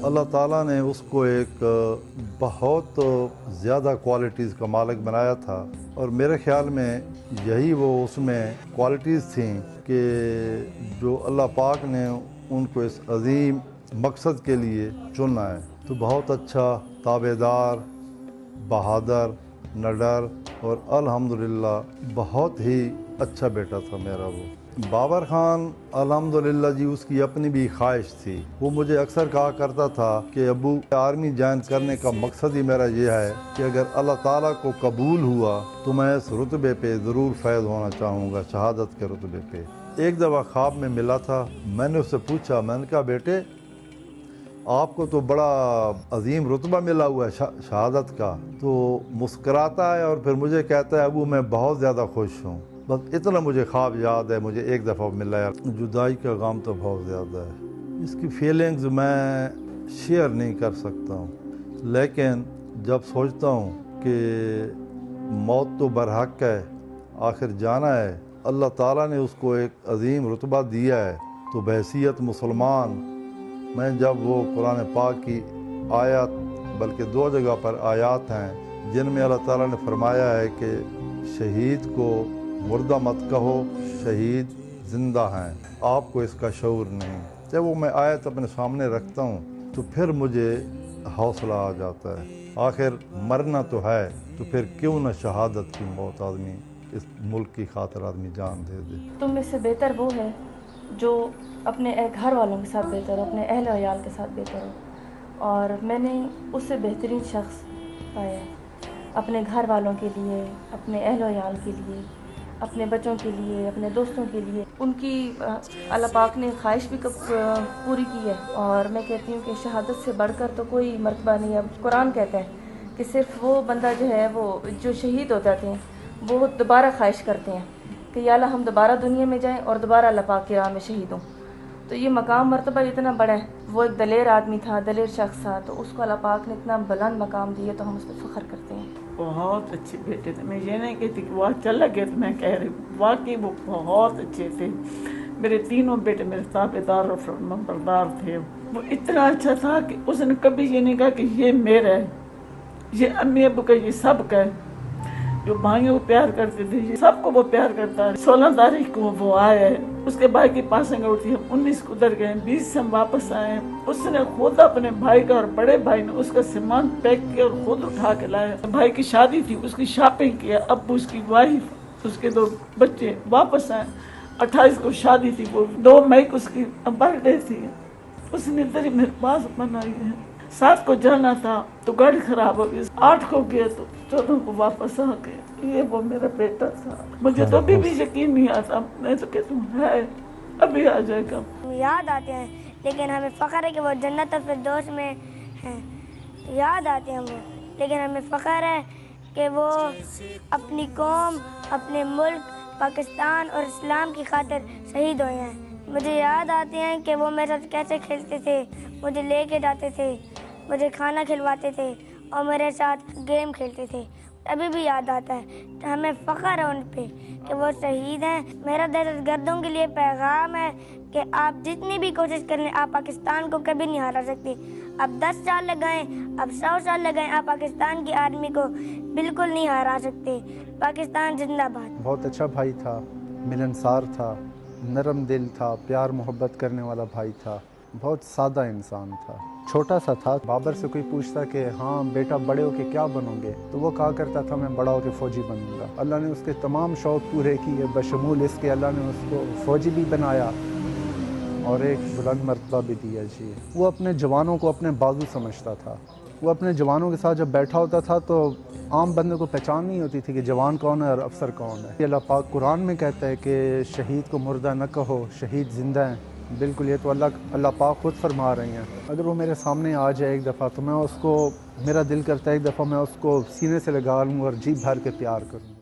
اللہ تعالیٰ نے اس کو ایک بہت زیادہ کوالٹیز کا مالک بنایا تھا، اور میرے خیال میں یہی وہ اس میں کوالٹیز تھیں کہ جو اللہ پاک نے ان کو اس عظیم مقصد کے لیے چنا ہے۔ تو بہت اچھا، تابعدار، بہادر، نڈر، اور الحمدللہ بہت ہی اچھا بیٹا تھا میرا وہ۔ بابر خان الحمدللہ جی اس کی اپنی بھی خواہش تھی۔ وہ مجھے اکثر کہا کرتا تھا کہ ابو، آرمی جوائن کرنے کا مقصد ہی میرا یہ ہے کہ اگر اللہ تعالیٰ کو قبول ہوا تو میں اس رتبے پہ ضرور فیض ہونا چاہوں گا، شہادت کے رتبے پہ۔ ایک دفعہ خواب میں ملا تھا، میں نے اس سے پوچھا، میں نے کہا بیٹے آپ کو تو بڑا عظیم رتبہ ملا ہوا ہے شہادت کا، تو مسکراتا ہے اور پھر مجھے کہتا ہے ابو میں بہت زیادہ خوش ہوں۔ بس اتنا مجھے خواب یاد ہے، مجھے ایک دفعہ ملا ہے۔ جدائی کا غم تو بہت زیادہ ہے، اس کی فیلنگز میں شیئر نہیں کر سکتا ہوں، لیکن جب سوچتا ہوں کہ موت تو برحق ہے، آخر جانا ہے، اللہ تعالیٰ نے اس کو ایک عظیم رتبہ دیا ہے، تو بحیثیت مسلمان میں جب وہ قرآن پاک کی آیات، بلکہ 2 جگہ پر آیات ہیں جن میں اللہ تعالیٰ نے فرمایا ہے کہ شہید کو مردہ مت کہو، شہید زندہ ہیں، آپ کو اس کا شعور نہیں۔ جب وہ میں آیت اپنے سامنے رکھتا ہوں تو پھر مجھے حوصلہ آ جاتا ہے، آخر مرنا تو ہے، تو پھر کیوں نہ شہادت کی موت آدمی اس ملک کی خاطر آدمی جان دے دے۔ تم میں سے بہتر وہ ہے جو اپنے گھر والوں کے ساتھ بہتر ہو، اپنے اہل و عیال کے ساتھ بہتر ہو، اور میں نے اس سے بہترین شخص پایا اپنے گھر والوں کے لیے، اپنے اہل و عیال کے لیے، اپنے بچوں کے لیے، اپنے دوستوں کے لیے۔ ان کی اللہ پاک نے خواہش بھی پوری کی ہے، اور میں کہتی ہوں کہ شہادت سے بڑھ کر تو کوئی مرتبہ نہیں ہے۔ قرآن کہتا ہے کہ صرف وہ بندہ جو ہے، وہ جو شہید ہو جاتے ہیں، وہ دوبارہ خواہش کرتے ہیں کہ یا اللہ ہم دوبارہ دنیا میں جائیں اور دوبارہ اللہ پاک کی راہ میں شہید ہوں۔ تو یہ مقام مرتبہ اتنا بڑا ہے۔ وہ ایک دلیر آدمی تھا، دلیر شخص تھا، تو اس کو اللہ پاک نے اتنا بلند مقام دیا، تو ہم اس پہ فخر کرتے ہیں۔ بہت اچھے بیٹے تھے، میں یہ نہیں کہتی کہ وہ چلا گیا تو میں کہہ رہی ہوں، واقعی وہ بہت اچھے تھے۔ میرے تینوں بیٹے میرے تابعدار اور فرمانبردار تھے۔ وہ اتنا اچھا تھا کہ اس نے کبھی یہ نہیں کہا کہ یہ میرا ہے، یہ امی ابو کا، یہ سب کا ہے۔ جو بھائیوں کو پیار کرتے تھے، یہ سب کو وہ پیار کرتا ہے۔ 16 تاریخ کو وہ آیا ہے، اس کے بھائی کی پاسنگ اڑتی ہے، 19 کو ادھر گئے، 20 سے ہم واپس آئے۔ اس نے خود اپنے بھائی کا اور بڑے بھائی نے اس کا سامان پیک کیا اور خود اٹھا کے لایا۔ بھائی کی شادی تھی، اس کی شاپنگ کیا، ابو، اس کی وائف، اس کے 2 بچے واپس آئے۔ 28 کو شادی تھی، وہ 2 مئی کو اس کی برتھ ڈے تھی۔ اس نے اتنی میرے پاس بنائی ہے۔ 7 کو جانا تھا تو گاڑی خراب ہو گئی، 8 کو گئے تو 14 کو واپس آ گئے۔ یہ وہ میرا بیٹا تھا۔ مجھے تو ابھی بھی یقین نہیں آتا، میں تو کہتا ہوں ہے، ابھی آ جائے گا۔ یاد آتے ہیں، لیکن ہمیں فخر ہے کہ وہ جنت الفردوس میں ہیں۔ یاد آتے ہیں وہ، لیکن ہمیں فخر ہے کہ وہ اپنی قوم، اپنے ملک پاکستان اور اسلام کی خاطر شہید ہوئے ہیں۔ مجھے یاد آتے ہیں کہ وہ میرے ساتھ کیسے کھیلتے تھے، مجھے لے کے جاتے تھے، مجھے کھانا کھلواتے تھے اور میرے ساتھ گیم کھیلتے تھے۔ ابھی بھی یاد آتا ہے، ہمیں فخر ہے ان پہ کہ وہ شہید ہیں۔ میرا دہشت گردوں کے لیے پیغام ہے کہ آپ جتنی بھی کوشش کریں، آپ پاکستان کو کبھی نہیں ہرا سکتے۔ اب 10 سال لگائیں، اب 100 سال لگائیں، آپ پاکستان کی آرمی کو بالکل نہیں ہرا سکتے۔ پاکستان زندہ باد۔ بہت اچھا بھائی تھا، ملنسار تھا، نرم دل تھا، پیار محبت کرنے والا بھائی تھا، بہت سادہ انسان تھا، چھوٹا سا تھا۔ بابر سے کوئی پوچھتا کہ ہاں بیٹا بڑے ہو کے کیا بنو گے، تو وہ کہا کرتا تھا میں بڑا ہو کے فوجی بنوں گا۔ اللہ نے اس کے تمام شوق پورے کیے، بشمول اس کے اللہ نے اس کو فوجی بھی بنایا اور ایک بلند مرتبہ بھی دیا۔ جی، وہ اپنے جوانوں کو اپنے بازو سمجھتا تھا۔ وہ اپنے جوانوں کے ساتھ جب بیٹھا ہوتا تھا تو عام بندے کو پہچان نہیں ہوتی تھی کہ جوان کون ہے اور افسر کون ہے۔ اللہ پاک قرآن میں کہتا ہے کہ شہید کو مردہ نہ کہو، شہید زندہ ہیں۔ بالکل، یہ تو اللہ پاک خود فرما رہی ہیں۔ اگر وہ میرے سامنے آ جائے ایک دفعہ تو میں اس کو، میرا دل کرتا ہے ایک دفعہ میں اس کو سینے سے لگا لوں اور جی بھر کے پیار کروں۔